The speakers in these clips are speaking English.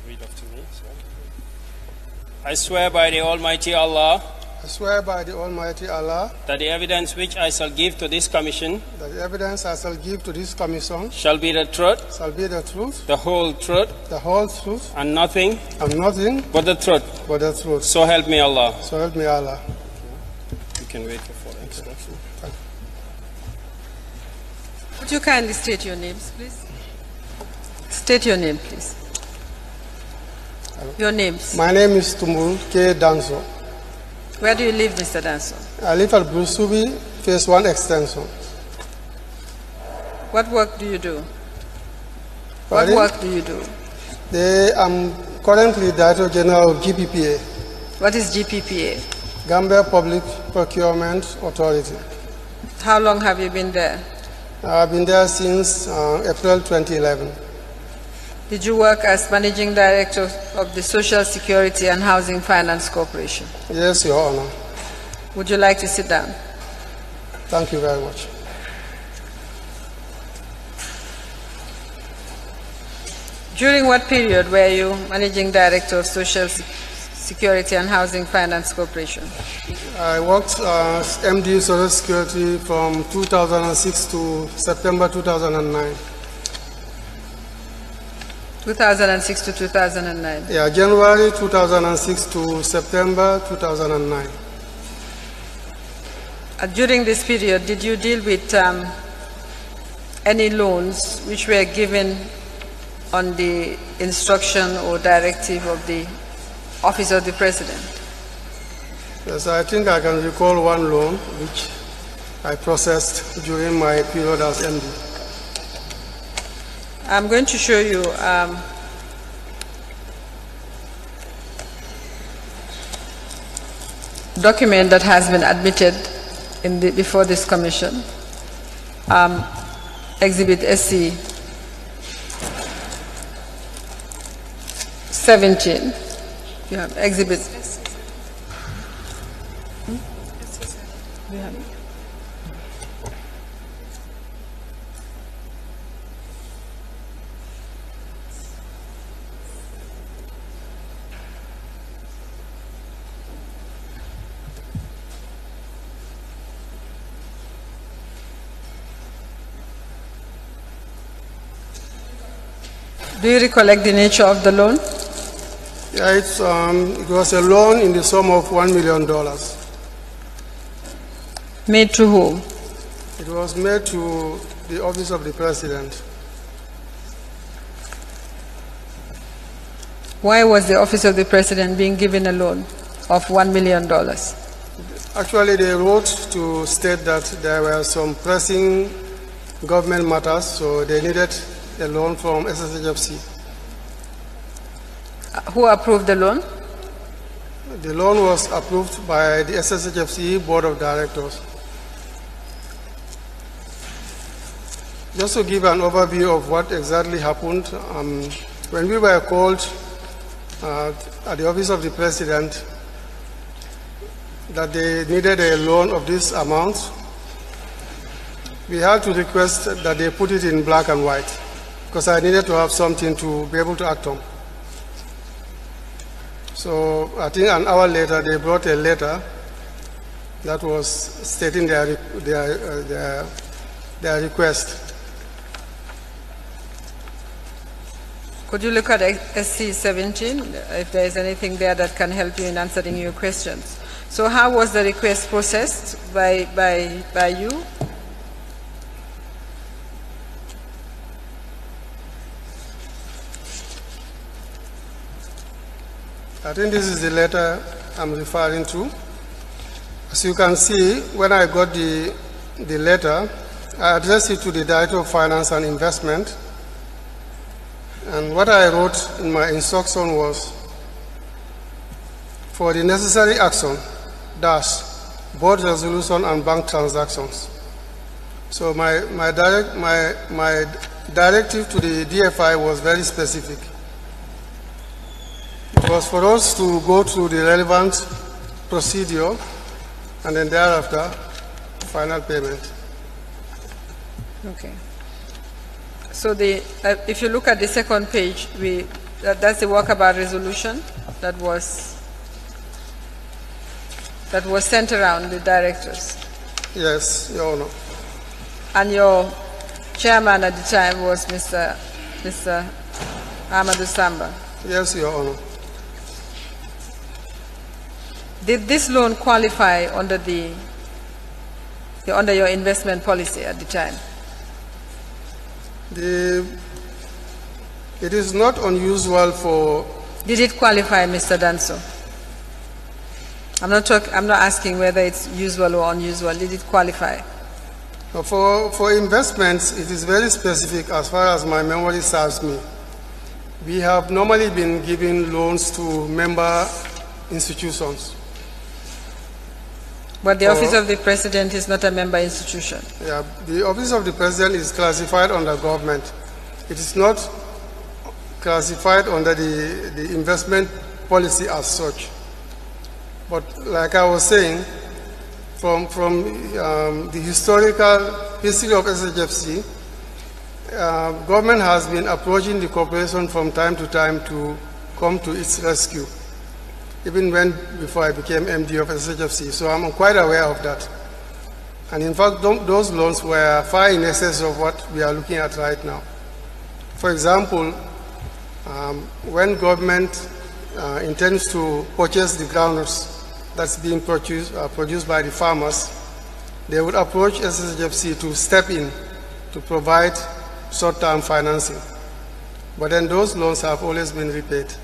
read after me. I swear by the Almighty Allah. I swear by the Almighty Allah That the evidence which I shall give to this commission. That the evidence I shall give to this commission. Shall be the truth. Shall be the truth. The whole truth. The whole truth. And nothing. And nothing. But the truth. But the truth. So help me Allah. So help me Allah. You can wait for further instruction. Would you kindly state your names, please? State your name, please. Your names. My name is Tumbul K. Danso. Where do you live, Mr. Danso? I live at Brusubi, Phase 1 Extension. What work do you do? Pardon? What work do you do? I'm currently Director General of GPPA. What is GPPA? Gambia Public Procurement Authority. How long have you been there? I've been there since April 2011. Did you work as Managing Director of the Social Security and Housing Finance Corporation? Yes, Your Honor. Would you like to sit down? Thank you very much. During what period were you Managing Director of Social Security and Housing Finance Corporation? I worked as MD Social Security from 2006 to September 2009. 2006 to 2009? Yeah, January 2006 to September 2009. During this period, did you deal with any loans which were given on the instruction or directive of the Office of the President? Yes, I think I can recall one loan which I processed during my period as MD. I'm going to show you document that has been admitted before this commission, Exhibit SC 17. You have Exhibit. You have it. Do you recollect the nature of the loan? Yeah, it was a loan in the sum of $1 million. Made to whom? It was made to the Office of the President. Why was the Office of the President being given a loan of $1 million? Actually, they wrote to state that there were some pressing government matters, so they needed a loan from SSHFC. Who approved the loan? The loan was approved by the SSHFC Board of Directors. Just to give an overview of what exactly happened, when we were called at the Office of the President that they needed a loan of this amount, we had to request that they put it in black and white, because I needed to have something to be able to act on. So I think an hour later, they brought a letter that was stating their request. Could you look at SC 17, if there is anything there that can help you in answering your questions? So how was the request processed by you? I think this is the letter I'm referring to. As you can see, when I got the letter, I addressed it to the Director of Finance and Investment. And what I wrote in my instruction was, for the necessary action, dash, board resolution and bank transactions. So my directive to the DFI was very specific. It was for us to go through the relevant procedure and then thereafter, final payment. Okay. So if you look at the second page, That's the walkabout resolution that was sent around the directors. Yes, Your Honor. And your chairman at the time was Mr. Amadou Samba. Yes, Your Honor. Did this loan qualify under under your investment policy at the time? It is not unusual for... Did it qualify, Mr. Danso? I'm not asking whether it's usual or unusual. Did it qualify? For investments, it is very specific as far as my memory serves me. We have normally been giving loans to member institutions. But the Office of the President is not a member institution. Yeah, the Office of the President is classified under government. It is not classified under the investment policy as such. But like I was saying, from the historical history of SHFC, government has been approaching the corporation from time to time to come to its rescue, even before I became MD of SHFC. So I'm quite aware of that. And in fact, those loans were far in excess of what we are looking at right now. For example, when government intends to purchase the groundnuts that's being produced by the farmers, they would approach SHFC to step in to provide short-term financing. But then those loans have always been repaid.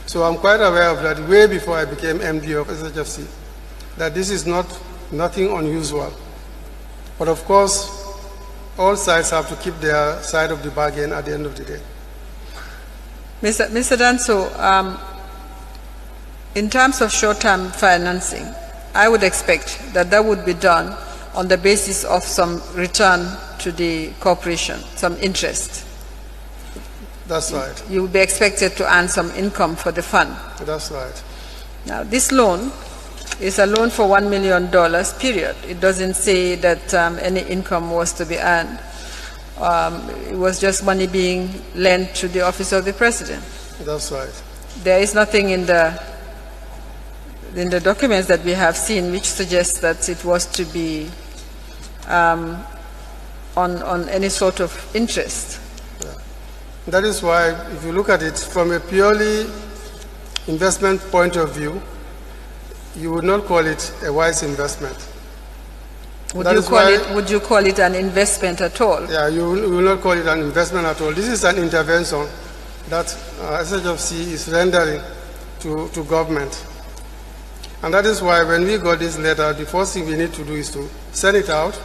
So I'm quite aware of that way before I became MD of SHFC, that this is nothing unusual. But of course, all sides have to keep their side of the bargain at the end of the day. Mr. Danso, in terms of short-term financing, I would expect that would be done on the basis of some return to the corporation, some interest. That's right. You will be expected to earn some income for the fund. That's right. Now, this loan is a loan for $1 million, period. It doesn't say that any income was to be earned. It was just money being lent to the Office of the President. That's right. There is nothing in the documents that we have seen which suggests that it was to be on any sort of interest. Yeah. That is why, if you look at it from a purely investment point of view, you would not call it a wise investment. Would you call it an investment at all? Yeah, you will not call it an investment at all. This is an intervention that SHFC is rendering to government. And that is why when we got this letter, the first thing we need to do is to send it out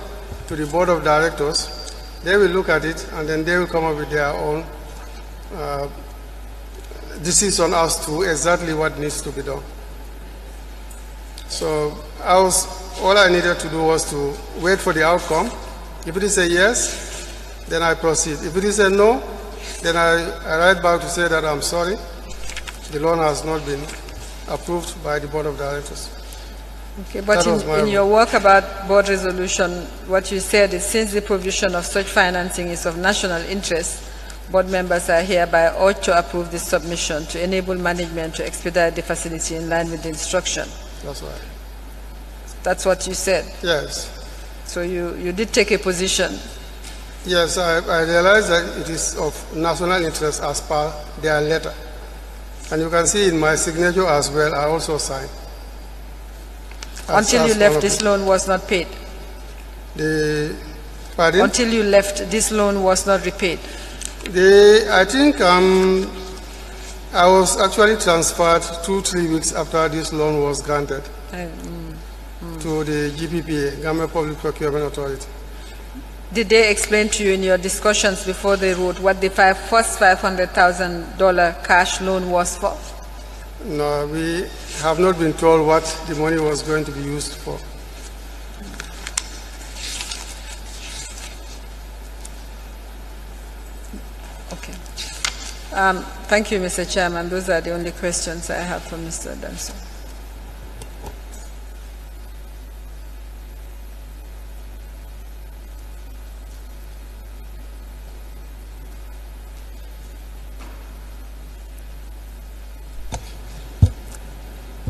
to the board of directors. They will look at it, and then they will come up with their own decision as to exactly what needs to be done. So all I needed to do was to wait for the outcome. If it is a yes, then I proceed. If it is a no, then I write back to say that I'm sorry, the loan has not been approved by the board of directors. Okay, but in your work about board resolution, what you said is, since the provision of such financing is of national interest, board members are hereby urged to approve this submission to enable management to expedite the facility in line with the instruction. That's right. That's what you said? Yes. So you did take a position? Yes, I realize that it is of national interest as per their letter. And you can see in my signature as well, I also signed. Until you left, this loan was not paid? Pardon? Until you left, this loan was not repaid? I think I was actually transferred 2-3 weeks after this loan was granted to the GPPA, Government Public Procurement Authority. Did they explain to you in your discussions before they wrote what the first $500,000 cash loan was for? No, we have not been told what the money was going to be used for. Okay. Thank you, Mr. Chairman. Those are the only questions I have for Mr. Danso.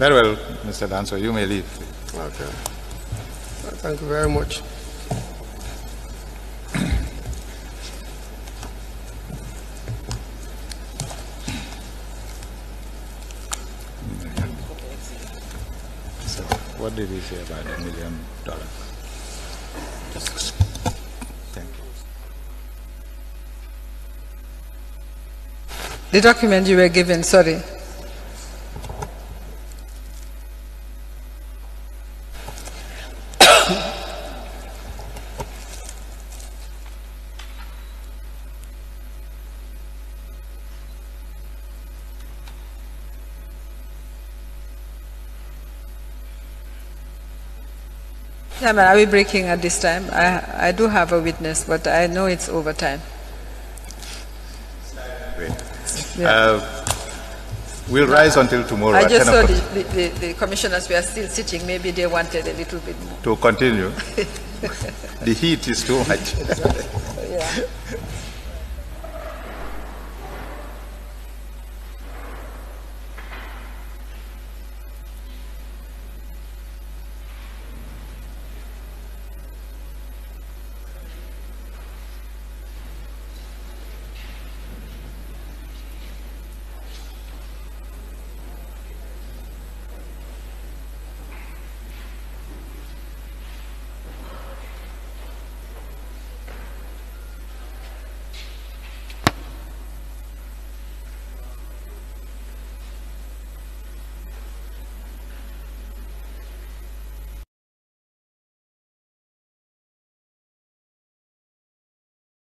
Very well, Mr. Danso, you may leave. Okay. Thank you very much. So, what did he say about $1 million? Thank you. The document you were given, sorry. Yeah, man, are we breaking at this time? I do have a witness, but I know it's overtime. Yeah. We'll rise until tomorrow. I just saw the commissioners were still sitting. Maybe they wanted a little bit more. To continue. The heat is too much. Yeah.